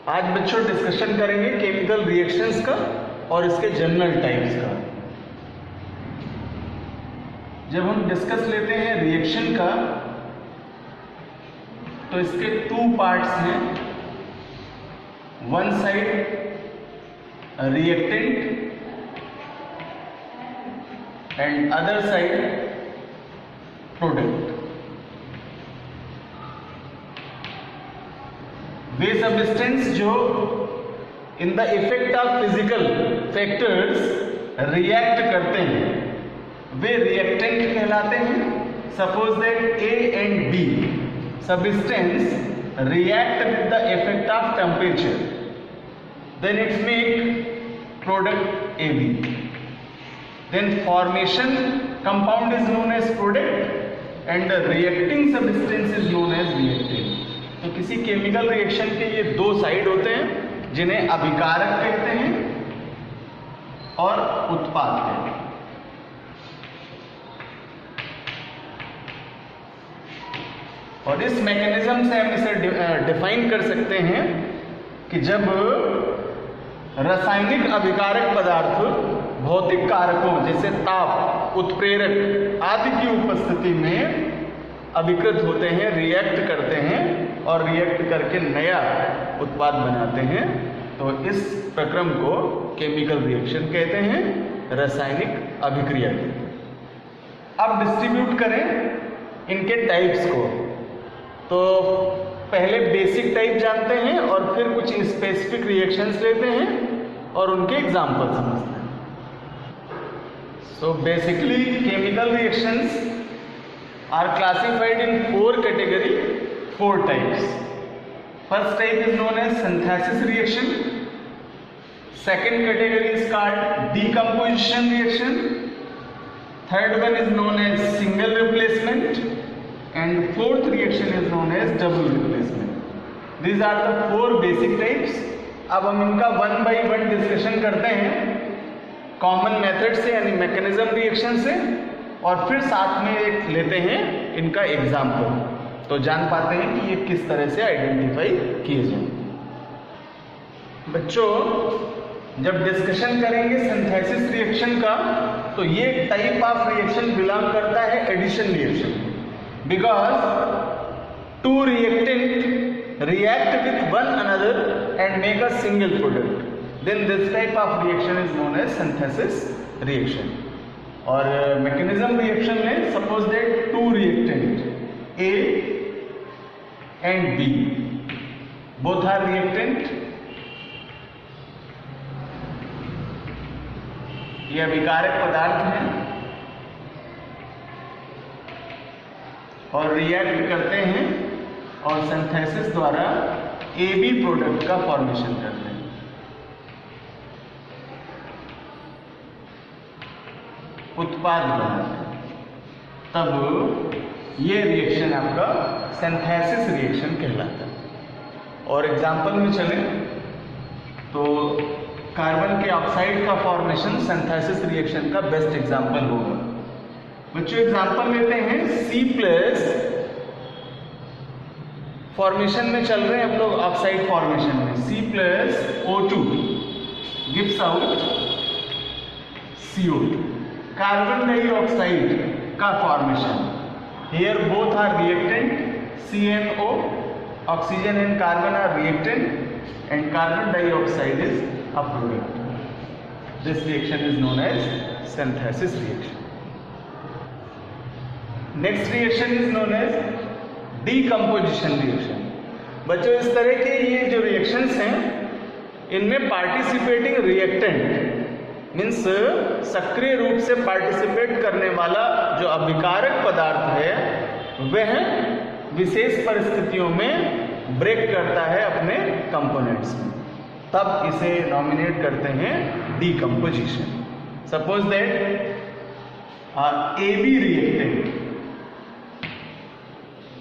आज बच्चों डिस्कशन करेंगे केमिकल रिएक्शंस का और इसके जनरल टाइप्स का। जब हम डिस्कस लेते हैं रिएक्शन का तो इसके टू पार्ट्स हैं, one side reactant and other side product. वे सब्सटेंस जो in the effect of physical factors react करते हैं वे रिएक्टेंट कहलाते हैं। Suppose that A and B substance react with the effect of temperature, then it make product A B. Then formation compound is known as product and the reacting substance is known as reactant. तो किसी chemical reaction के ये दो side होते हैं जिन्हें अभिकारक कहते हैं और उत्पाद कहते हैं। और इस मैकेनिज्म से हम इसे डिफाइन कर सकते हैं कि जब रासायनिक अभिकारक पदार्थ भौतिक कारकों जैसे ताप, उत्प्रेरक आदि की उपस्थिति में अभिकृत होते हैं, रिएक्ट करते हैं और रिएक्ट करके नया उत्पाद बनाते हैं, तो इस प्रक्रम को केमिकल रिएक्शन कहते हैं, रासायनिक अभिक्रिया कहते हैं। अब डिस्ट्रीब्यूट करें इनके टाइप्स को, तो पहले बेसिक टाइप जानते हैं और फिर कुछ स्पेसिफिक रिएक्शंस लेते हैं और उनके एग्जाम्पल समझते हैं। So basically chemical reactions are classified in four types. First type is known as synthesis reaction. Second category is called decomposition reaction. Third one is known as single replacement, and fourth reaction is known as double replacement. These are the four basic types. अब हम इनका one by one discussion करते हैं common method से यानी mechanism reaction से, और फिर साथ में एक लेते हैं इनका एग्जाम्पल, तो जान पाते हैं कि ये किस तरह से आइडेंटिफाई किए जाए। बच्चों जब डिस्कशन करेंगे सिंथेसिस रिएक्शन का तो ये टाइप ऑफ रिएक्शन बिलोंग करता है addition reaction, because two reactant react with one another and make a single product, then this type of reaction is known as synthesis reaction. और mechanism reaction में suppose that two reactant A and B both are reactant, ये अभिकारक पदार्थ हैं और react करते हैं और सिंथेसिस द्वारा ए बी प्रोडक्ट का फॉर्मेशन करते हैं। उत्पाद बनाते हैं, तब ये रिएक्शन आपका सिंथेसिस रिएक्शन कहलाता है। और एग्जांपल में चलें तो कार्बन के ऑक्साइड का फॉर्मेशन सिंथेसिस रिएक्शन का बेस्ट एग्जांपल होगा। बच्चों एग्जांपल लेते हैं C+ फॉर्मेशन में चल रहे हैं हम लोग, ऑक्साइड फॉर्मेशन में C+O2 gives out CO2। Carbon dioxide का formation, here both are reactant, CNO oxygen and carbon are reactant and carbon dioxide is a product. This reaction is known as synthesis reaction. Next reaction is known as decomposition reaction. बच्चों इस तरह के ये जो reactions हैं इनमें participating reactant means सक्रिय रूप से पार्टिसिपेट करने वाला जो अभिकारक पदार्थ है वह विशेष परिस्थितियों में ब्रेक करता है अपने कंपोनेंट्स में, तब इसे नॉमिनेट करते हैं decomposition. Suppose that A B reactant,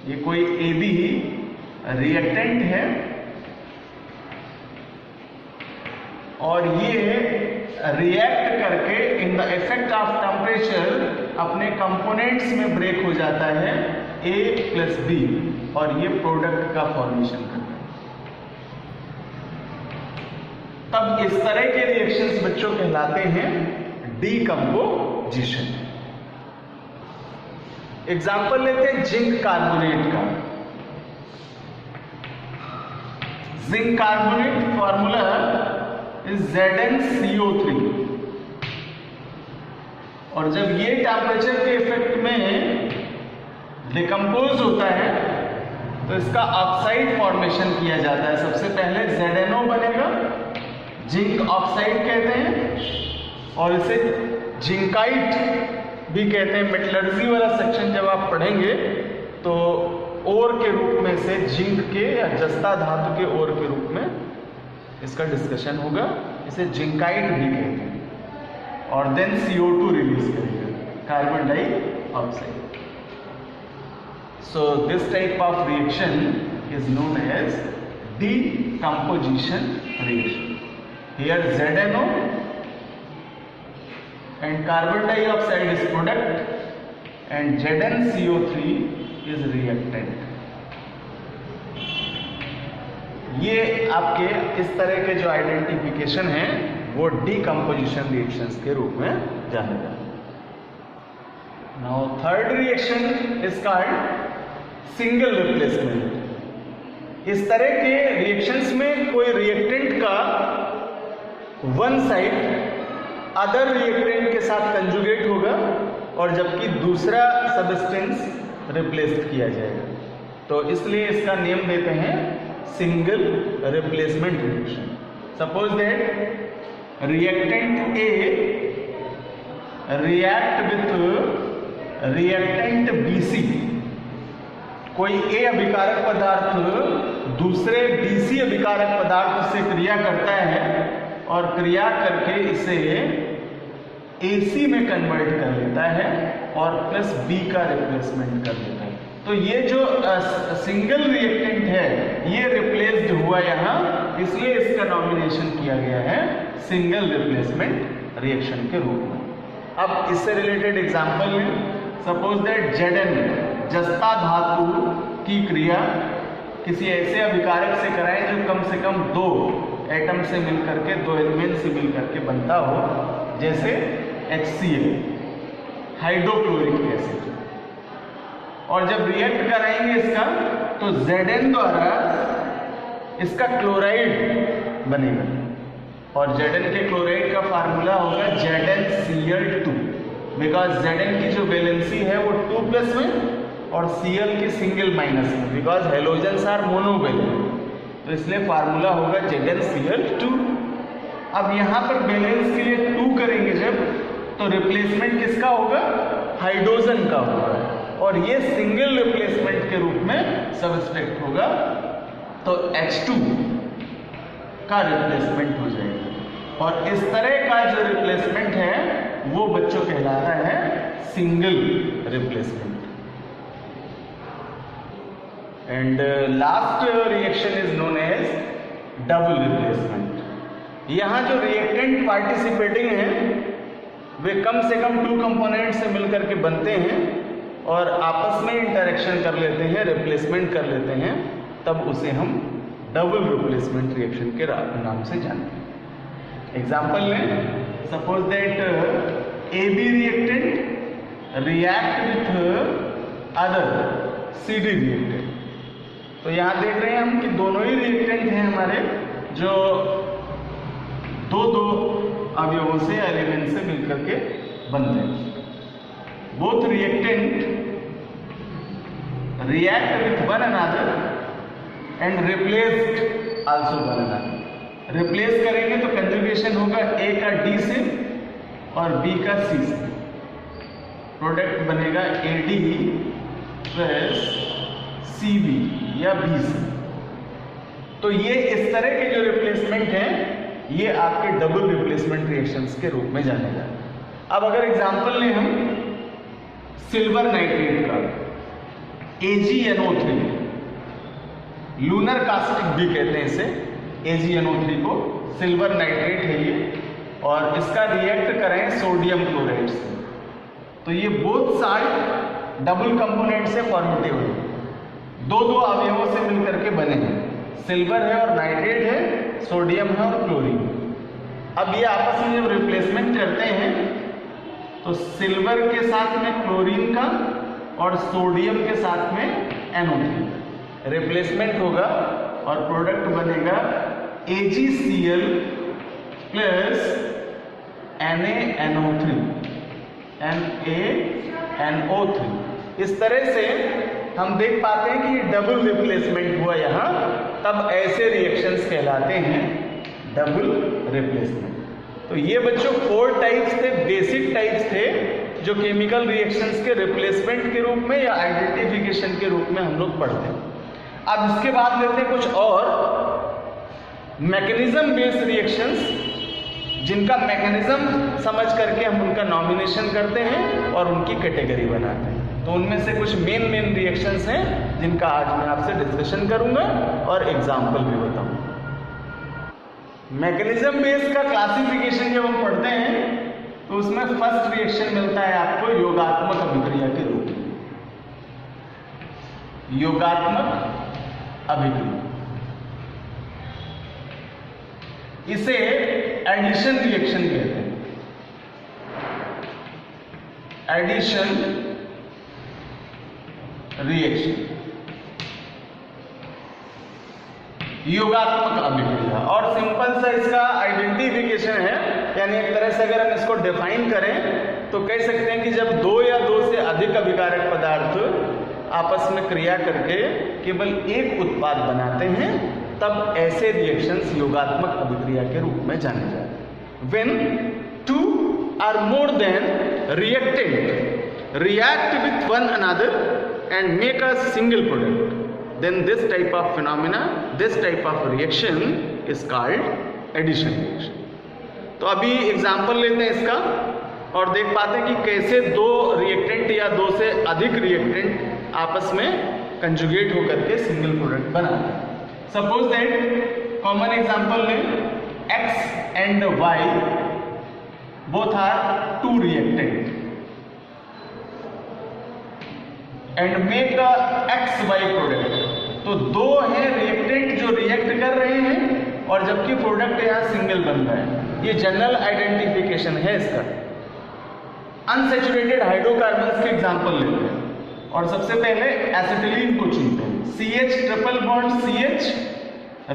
ये कोई ए बी रिएक्टेंट है और ये रिएक्ट करके इन द इफेक्ट ऑफ टेम्परेचर अपने कंपोनेंट्स में ब्रेक हो जाता है A+B और ये प्रोडक्ट का फॉर्मेशन करता है। तब इस तरह के रिएक्शंस बच्चों कहलाते हैं डीकंपोजिशन। एग्जाम्पल लेते हैं जिंक कार्बोनेट का। Zinc carbonate formula is ZnCO3, और जब ये टेम्परेचर के इफेक्ट में डिकम्पोज होता है तो इसका ऑक्साइड फॉर्मेशन किया जाता है। सबसे पहले ZnO बनेगा, जिंक ऑक्साइड कहते हैं, और इसे जिंकाइट भी कहते हैं। मेटलर्जी वाला सेक्शन जब आप पढ़ेंगे तो ओर के रूप में से जिंक के या जस्ता धातु के ओर के रूप में इसका डिस्कशन होगा। इसे जिंकाइट भी कहते हैं। और देन CO2 रिलीज करेगा, carbon dioxide. So this type of reaction is known as decomposition reaction. Here ZnO and carbon dioxide is product and ZnCO3 is reactant. ये आपके इस तरह के जो आइडेंटिफिकेशन हैं वो डीकम्पोजिशन रिएक्शंस के रूप में जाने जाते हैं। Now third reaction is called single replacement. इस तरह के रिएक्शंस में कोई रिएक्टेंट का वन साइड अदर रिएक्टेंट के साथ कंजुगेट होगा और जबकि दूसरा सब्सटेंस रिप्लेस किया जाएगा, तो इसलिए इसका नेम देते हैं single replacement reaction. Suppose that reactant A react with reactant BC। कोई ए अभिकारक पदार्थ दूसरे BC अभिकारक पदार्थ से क्रिया करता है और क्रिया करके इसे AC में कन्वर्ट कर लेता है और प्लस B का रिप्लेसमेंट कर लेता है। तो ये जो सिंगल रिएक्टेंट है ये रिप्लेस्ड हुआ यहाँ, इसलिए इसका नॉमिनेशन किया गया है सिंगल रिप्लेसमेंट रिएक्शन के रूप में। अब इससे रिलेटेड एग्जांपल में सपोज दैट Zn जस्ता धातु की क्रिया किसी ऐसे अभिकारक से कराएं जो कम से कम 2 एटम से मिलकर के, 2 एलिमेंट से मिलकर के बनता हो, जैसे HCl हाइड्रोक्लोरिक एसिड। और जब रिएक्ट कराएंगे इसका तो Zn द्वारा इसका क्लोराइड बनेगा और Zn के क्लोराइड का फार्मूला होगा ZnCl2, बिकॉज Zn की जो वैलेंसी है वो 2+ में और Cl की सिंगल माइनस में, बिकॉज हेलोजेंस आर मोनोवैलेंट, तो इसलिए फार्मूला होगा ZnCl2। अब यहाँ पर बैलेंस के लिए 2 करेंगे जब, तो रिप्लेसमेंट किसका होगा? हाइड्रोजन का होगा, और ये सिंगल रिप्लेसमेंट के रूप में सब्सट्रैक्ट होगा, तो H2 का रिप्लेसमेंट हो जाएगा। और इस तरह का जो रिप्लेसमेंट है वो बच्चों कहलाता है single replacement. And last reaction is known as double replacement. यहाँ जो रिएक्टेंट पार्टिसिपेटिंग हैं वे कम से कम 2 कंपोनेंट से मिलकर के बनते हैं और आपस में इंटरेक्शन कर लेते हैं, रिप्लेसमेंट कर लेते हैं, तब उसे हम डबल रिप्लेसमेंट रिएक्शन के नाम से जानते हैं। एग्जाम्पल लें, suppose that AB reactant react with other CD reactant. तो यहाँ देख रहे हैं हम कि दोनों ही रिएक्टेंट हैं हमारे जो 2 अवयवों से, एलिमेंट से मिलकर के बनते हैं। Both reactant react with one another and replaced also one another. Replace करेंगे तो कंजुगेशन होगा A का D से और B का C से, प्रोडक्ट बनेगा AD प्लस CB या BC। तो ये इस तरह के जो रिप्लेसमेंट हैं ये आपके डबल रिप्लेसमेंट रिएक्शंस के रूप में जाने जाते हैं। अब अगर एग्जांपल लें हम सिल्वर नाइट्रेट का, AgNO3, लूनर कास्टिक भी कहते हैं इसे, AgNO3 को, सिल्वर नाइट्रेट है ये, और इसका रिएक्ट करें सोडियम क्लोराइड से, तो ये बोथ साइड डबल कंपोनेंट से फॉर्मेटिव है, 2 अवयवों से मिलकर के बने हैं। सिल्वर है और नाइट्रेट है, सोडियम है और क्लोरीन। अब ये आपस में जब रिप्लेसमेंट करते हैं तो सिल्वर के साथ में क्लोरीन का और सोडियम के साथ में NO3 रिप्लेसमेंट होगा और प्रोडक्ट बनेगा AgCl प्लस NaNO3 NaNO3। इस तरह से हम देख पाते हैं कि ये डबल रिप्लेसमेंट हुआ यहाँ, तब ऐसे रिएक्शंस कहलाते हैं डबल रिप्लेसमेंट। तो ये बच्चों 4 टाइप्स थे, बेसिक टाइप्स थे, जो केमिकल रिएक्शंस के रिप्लेसमेंट के रूप में या आइडेंटिफिकेशन के रूप में हम लोग पढ़ते हैं। अब इसके बाद लेते हैं कुछ और मैकेनिज्म बेस्ड रिएक्शंस, जिनका मैकेनिज्म समझ करके हम उनका नॉमिनेशन करते हैं और उनकी कैटेगरी बनाते हैं। तो उनमें से कुछ मेन रिएक्शंस हैं जिनका आज मैं आपसे डिस्कशन करूंगा और एग्जाम्पल भी बताऊंगा। मैकेनिज्म बेस्ड का क्लासिफिकेशन जब हम पढ़ते हैं तो उसमें फर्स्ट रिएक्शन मिलता है आपको योगात्मक अभिक्रिया के रूप में। योगात्मक अभिक्रिया, इसे एडिशन रिएक्शन कहते हैं। एडिशन रिएक्शन, योगात्मक अभिक्रिया। और सिंपल सा इसका आइडेंटिफिकेशन है, यानी एक तरह से अगर हम इसको डिफाइन करें तो कह सकते हैं कि जब 2 या 2 से अधिक अभिकारक पदार्थ आपस में क्रिया करके केवल एक उत्पाद बनाते हैं, तब ऐसे रिएक्शंस योगात्मक अभिक्रिया के रूप में जाने जाते हैं। When 2 or more than reactant react with one another and make a single product, then this type of phenomena, this type of reaction is called addition reaction। तो अभी एग्जाम्पल लेते हैं इसका और देख पाते हैं कि कैसे 2 रिएक्टेंट या 2 से अधिक रिएक्टेंट आपस में कंजुगेट होकर के सिंगल प्रोडक्ट बनाते हैं। सपोज दैट कॉमन एग्जाम्पल लें, X and Y both are 2 reactant and make a XY product। तो 2 हैं रिएक्टेंट जो रिएक्ट कर रहे हैं और जबकि प्रोडक्ट यहाँ सिंगल बन रहा है। ये जनरल आइडेंटिफिकेशन है इसका। अनसैचुरेटेड हाइड्रोकार्बन्स के एग्जांपल लेते हैं और सबसे पहले एसिटिलीन को चुनते हैं। CH triple bond CH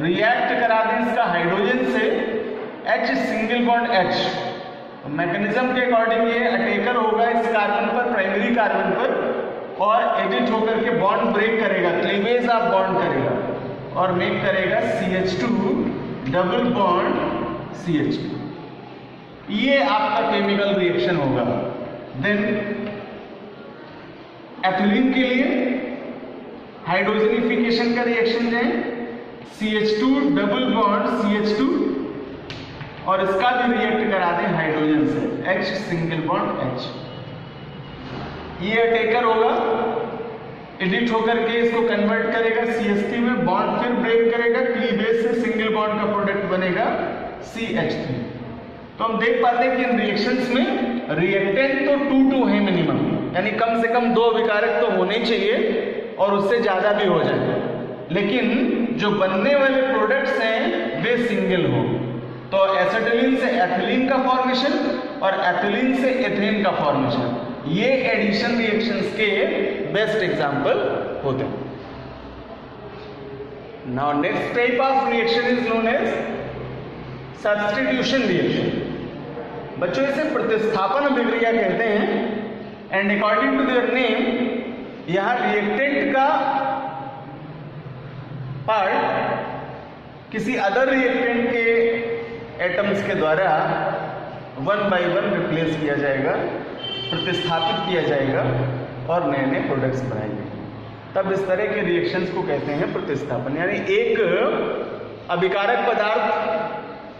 react करा दें इसका हाइड्रोजन से, H single bond H। Mechanism के अकॉर्डिंग ये अटैकर होगा इस कार्बन पर, प्राइमरी कार्बन पर, और एडिट होकर के बॉन्ड ब्रेक करेगा, क्लीवेज ऑफ बॉन्ड करेगा और मेक करेगा CH2 डबल बॉन्ड CH2। ये आपका केमिकल रिएक्शन होगा। देन एथिलीन के लिए हाइड्रोजनिफिकेशन का रिएक्शन है, CH2 डबल बॉन्ड CH2 और इसका भी रिएक्ट करा दें हाइड्रोजन से, H सिंगल बॉन्ड H। ये अटैकर होगा, एडिट होकर के इसको कन्वर्ट करेगा CH3 में, बॉन्ड फिर ब्रेक करेगा, क्लीवेज से सिंगल बॉन्ड का प्रोडक्ट बनेगा CH3। तो हम देख पाते हैं कि इन रिएक्शंस में रिएक्टेंट तो 2 है मिनिमम, यानी कम से कम 2 अभिकारक तो होने चाहिए और उससे ज्यादा भी हो जाए, लेकिन जो बनने वाले प्रोडक्ट्स हैं वे सिंगल हो। तो एसिटिलीन से एथिलीन का फॉर्मेशन और एथिलीन से एथेन का फॉर्मेशन, ये एडिशन रिएक्शंस के बेस्ट एग्जांपल होते हैं। Now next type of reaction is known as substitution reaction. बच्चों इसे प्रतिस्थापन अभिक्रिया कहते हैं and according to their name यहां रिएक्टेंट का पार्ट किसी अदर रिएक्टेंट के एटम्स के द्वारा 1 by 1 रिप्लेस किया जाएगा, प्रतिस्थापित किया जाएगा और नए नए प्रोडक्ट्स बनाएंगे। तब इस तरह के रिएक्शंस को कहते हैं प्रतिस्थापन, यानी एक अभिकारक पदार्थ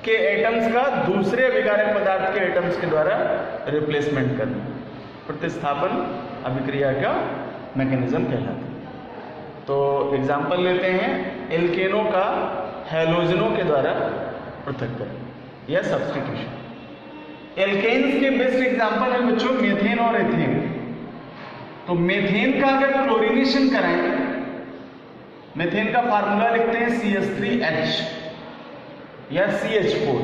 के एटम्स का दूसरे अभिकारक पदार्थ के एटम्स के द्वारा रिप्लेसमेंट करना प्रतिस्थापन अभिक्रिया का मैकेनिज्म कहलाता है। तो एग्जाम्पल लेते हैं, एल्केनों का हैलोजनों के द्वारा पृथक्करण या सब्स्टिट्यूशन। एल्केन्स के बेस्ट एग्जाम्पल है बच्चों मेथेन और एथेन। तो मेथेन का अगर क्लोरीनेशन कराएं मीथेन का फार्मूला लिखते हैं CH3H या CH4,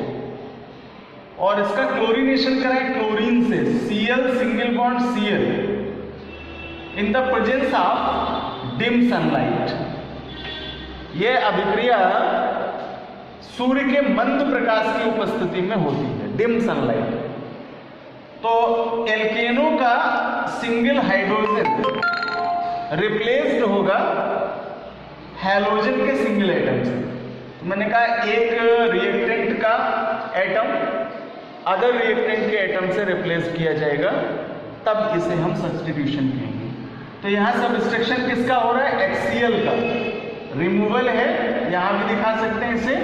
और इसका क्लोरीनेशन कराएं क्लोरीन से, Cl single bond Cl in the presence of dim sunlight. यह अभिक्रिया सूर्य के मंद प्रकाश की उपस्थिति में होती है, डिम सनलाइट। तो एल्केनों का सिंगल हाइड्रोजन रिप्लेस्ड होगा हैलोजन के सिंगल एटम से। तो मैंने कहा एक रिएक्टेंट का एटम अदर रिएक्टेंट के एटम से रिप्लेस किया जाएगा, तब इसे हम सब्स्टिट्यूशन कहेंगे। तो यहाँ सब्स्ट्रक्शन किसका हो रहा है? HCl का रिमूवल है, यहाँ भी दिखा सकते हैं इसे,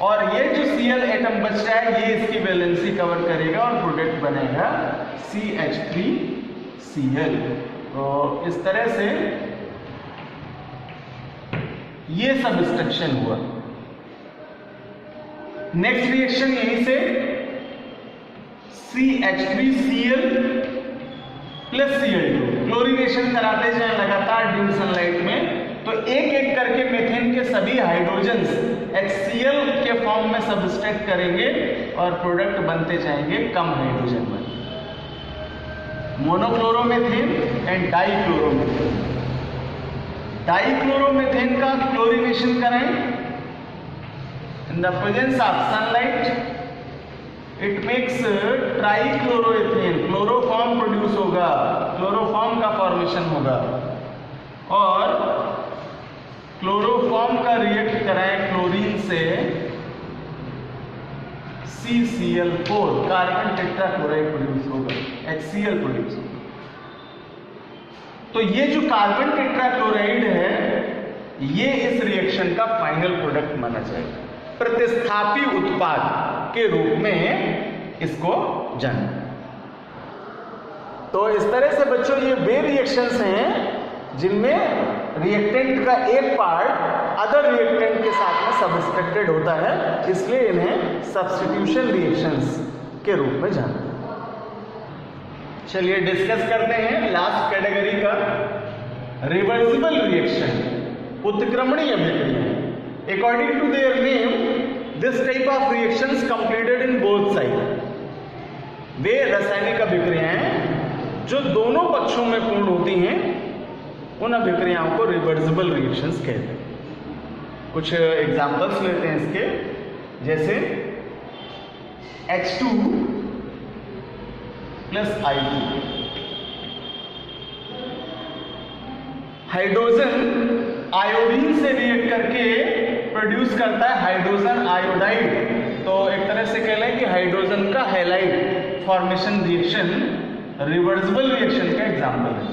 और ये जो Cl एटम बच रहा है ये इसकी वैलेंसी कवर करेगा और प्रोडक्ट बनेगा CH3Cl। तो इस तरह से ये सब्स्ट्रक्शन हुआ। नेक्स्ट रिएक्शन यहीं से CH3Cl प्लस Cl2, क्लोरीनेशन कराते जाए लगातार डिम सनलाइट में, तो एक एक करके मीथेन के सभी हाइड्रोजन्स HCl के फॉर्म में सब्सट्रैक्ट करेंगे और प्रोडक्ट बनते जाएंगे कम हाइड्रोजन में, मोनोक्लोरोमीथेन एंड डाइक्लोरोमीथेन। डाइक्लोरोमीथेन का क्लोरीनेशन करें in the presence of sunlight, it makes trichloroethane, chloroform produce होगा, क्लोरोफॉर्म का फॉर्मेशन होगा, और क्लोरोफॉर्म का रिएक्ट कराएं क्लोरीन से CCl4, कार्बन टेट्राक्लोराइड प्रोड्यूस होगा, HCl प्रोड्यूस होगा। तो ये जो कार्बन टेट्राक्लोराइड है ये इस रिएक्शन का फाइनल प्रोडक्ट माना जाएगा, प्रतिस्थापी उत्पाद के रूप में इसको जाना। तो इस तरह से बच्चों ये वे रिएक्शंस हैं जिनमें रिएक्टेंट का एक पार्ट अदर रिएक्टेंट के साथ में सब्स्ट्रैक्टेड होता है, इसलिए इन्हें सब्स्टिट्यूशन रिएक्शंस के रूप में जाना। चलिए डिस्कस करते हैं लास्ट कैटेगरी का, रिवर्सिबल रिएक्शन, उत्क्रमणीय अभिक्रिया। According to their name this type of reactions completed in both side. वे रासायनिक अभिक्रियाएं जो दोनों पक्षों में पूर्ण होती हैं, उन अभिक्रियाओं को रिवर्सिबल रिएक्शंस कहते हैं। कुछ एग्जांपल्स लेते हैं इसके, जैसे H2 plus I2, hydrogen iodine से रिएक्ट करके प्रोड्यूस करता है हाइड्रोजन आयोडाइड। तो एक तरह से कह लें कि हाइड्रोजन का halide formation reaction reversible reaction का एग्जांपल है।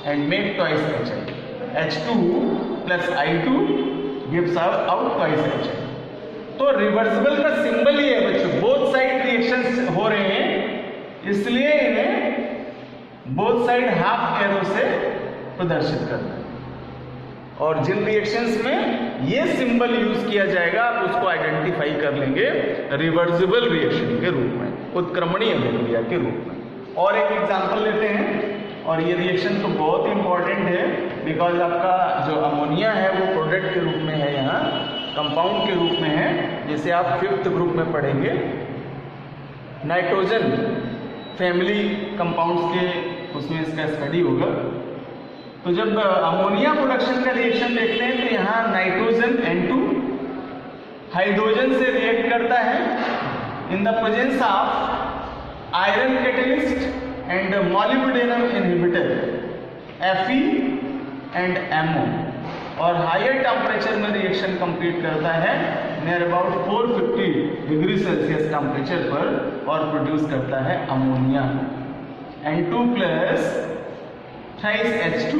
And make twice HI, H2 plus I2 gives out twice HI। तो रिवर्सिबल का सिंबल ही है बच्चों, बोथ साइड रिएक्शंस हो रहे हैं, इसलिए इन्हें बोथ साइड हाफ एरो से प्रदर्शित करना है। और जिन रिएक्शंस में ये सिंबल यूज किया जाएगा आप उसको आइडेंटिफाई कर लेंगे रिवर्सिबल रिएक्शन के रूप में, उत्क्रमणीय अभिक्रिया के रूप में। और एक एग्जांपल लेते हैं, और ये रिएक्शन तो बहुत इंपॉर्टेंट है बिकॉज आपका जो अमोनिया है वो प्रोडक्ट के रूप में है, यहाँ कंपाउंड के रूप में है, जैसे आप 5th ग्रुप में पढ़ेंगे। नाइट्रोजन फैमिली कंपाउंड्स के उसमें इसका स्टडी होगा। तो जब अमोनिया प्रोडक्शन का रिएक्शन देखते हैं तो यहाँ नाइट्रोजन N2 हाइड्रोजन से रिएक्ट करता है इन the presence of iron catalyst and molybdenum inhibitor Fe and MO, और हायर टेम्परेचर में रिएक्शन कंप्लीट करता है near about 450 degree Celsius temperature पर, और प्रोड्यूस करता है ammonia N2 plus thrice H2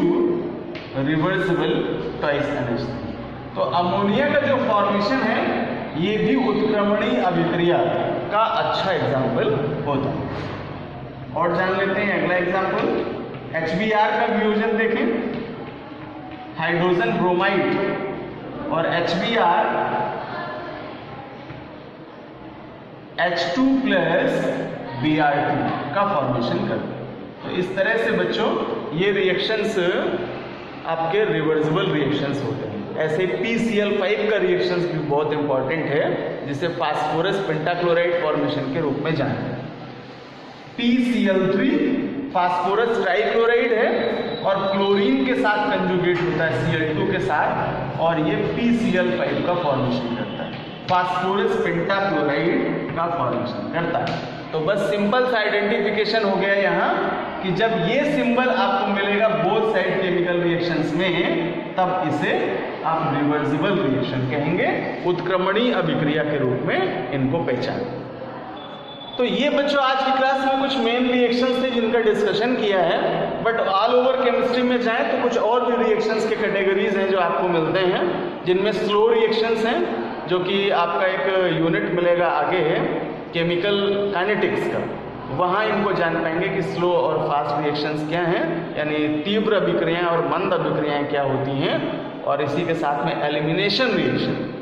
reversible twice NH3। तो अमोनिया का जो फॉर्मेशन है ये भी उत्क्रमणीय अभिक्रिया का अच्छा एग्जाम्पल होता है। और जान लेते हैं अगला एग्जाम्पल, HBr का वियोजन देखें, हाइड्रोजन ब्रोमाइड और HBr H2 प्लस Br2 का फॉर्मेशन करते हैं। तो इस तरह से बच्चों ये रिएक्शंस आपके रिवर्सिबल रिएक्शंस होते हैं। ऐसे PCl5 का रिएक्शंस भी बहुत इंपॉर्टेंट है, जिसे फास्फोरस पेंटाक्लोराइड फॉर्मेशन के रूप में जानते हैं। PCl3 फास्फोरस ट्राइक्लोराइड है और क्लोरीन के साथ कंजुगेट होता है Cl2 के साथ, और ये PCl5 का फॉर्मेशन करता है, फास्फोरस पेंटाक्लोराइड का फॉर्मेशन करता है। तो बस सिंपल सा आइडेंटिफिकेशन हो गया यहाँ कि जब ये सिंबल आपको मिलेगा बोथ साइड केमिकल रिएक्शंस में, तब इसे आप रिवर्सिबल रिएक्शन कहेंगे, उत्क्रमणीय अभिक्रिया के रूप में इनको पहचान। तो ये बच्चों आज की क्लास में कुछ मेन रिएक्शंस थे जिनका डिस्कशन किया है, बट ऑल ओवर केमिस्ट्री में जाएं तो कुछ और भी रिएक्शंस के कैटेगरीज हैं जो आपको मिलते हैं, जिनमें स्लो रिएक्शंस हैं, जो कि आपका एक यूनिट मिलेगा आगे केमिकल काइनेटिक्स का, वहाँ इनको जान पाएंगे कि स्लो और फास्ट रिएक्शंस क्या हैं, यानी तीव्र अभिक्रियाएं और मंद अभिक्रियाएं क्या होती हैं, और इसी के साथ में एलिमिनेशन रिएक्शन,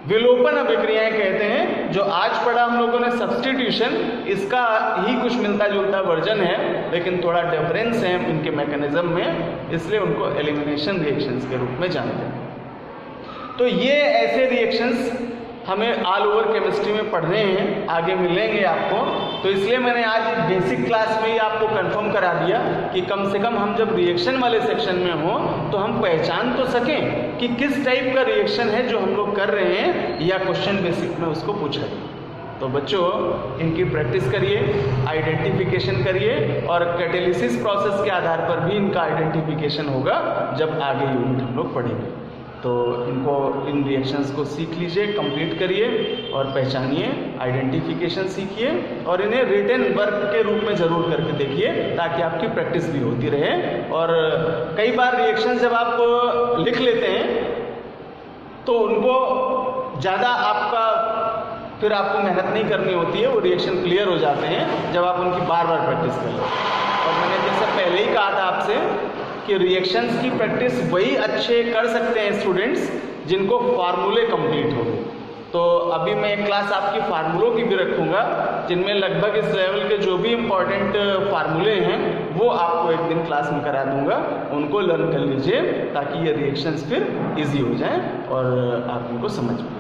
विलोपन अभिक्रियाएं कहते हैं, जो आज पढ़ा हम लोगों ने सब्स्टिट्यूशन, इसका ही कुछ मिलता जुलता वर्जन है, लेकिन थोड़ा डिफरेंस है इनके मैकेनिज्म में, इसलिए उनको एलिमिनेशन रिएक्शंस के रूप में जानते हैं। तो ये ऐसे रिएक्शंस हमें ऑल ओवर केमिस्ट्री में पढ़ने हैं, आगे मिलेंगे आपको, तो इसलिए मैंने आज बेसिक क्लास में ही आपको कंफर्म करा दिया कि कम से कम हम जब रिएक्शन वाले सेक्शन में हो तो हम पहचान तो सकें कि किस टाइप का रिएक्शन है जो हम लोग कर रहे हैं, या क्वेश्चन बेसिक में उसको पूछा है। तो बच्चों इनकी प्रैक्टिस करिए, आइडेंटिफिकेशन करिए, और कैटेलिसिस प्रोसेस के आधार पर भी इनका आइडेंटिफिकेशन होगा जब आगे यूनिट हम लोग पढ़ेंगे। तो इनको, इन रिएक्शंस को सीख लीजिए, कंप्लीट करिए और पहचानिए, आइडेंटिफिकेशन सीखिए, और इन्हें रिटन वर्क के रूप में ज़रूर करके देखिए, ताकि आपकी प्रैक्टिस भी होती रहे। और कई बार रिएक्शन जब आप लिख लेते हैं तो उनको ज़्यादा आपका फिर आपको मेहनत नहीं करनी होती है, वो रिएक्शन क्लियर हो जाते हैं जब आप उनकी बार बार प्रैक्टिस कर लेते हैं। और मैंने जैसे पहले ही कहा था आपसे कि रिएक्शंस की प्रैक्टिस वही अच्छे कर सकते हैं स्टूडेंट्स जिनको फार्मूले कंप्लीट हो गए। तो अभी मैं एक क्लास आपकी फार्मूलों की भी रखूँगा, जिनमें लगभग इस लेवल के जो भी इम्पोर्टेंट फार्मूले हैं वो आपको एक दिन क्लास में करा दूँगा, उनको लर्न कर लीजिए, ताकि ये रिएक्शंस फिर ईजी हो जाएँ और आप इनको समझ पाएँ।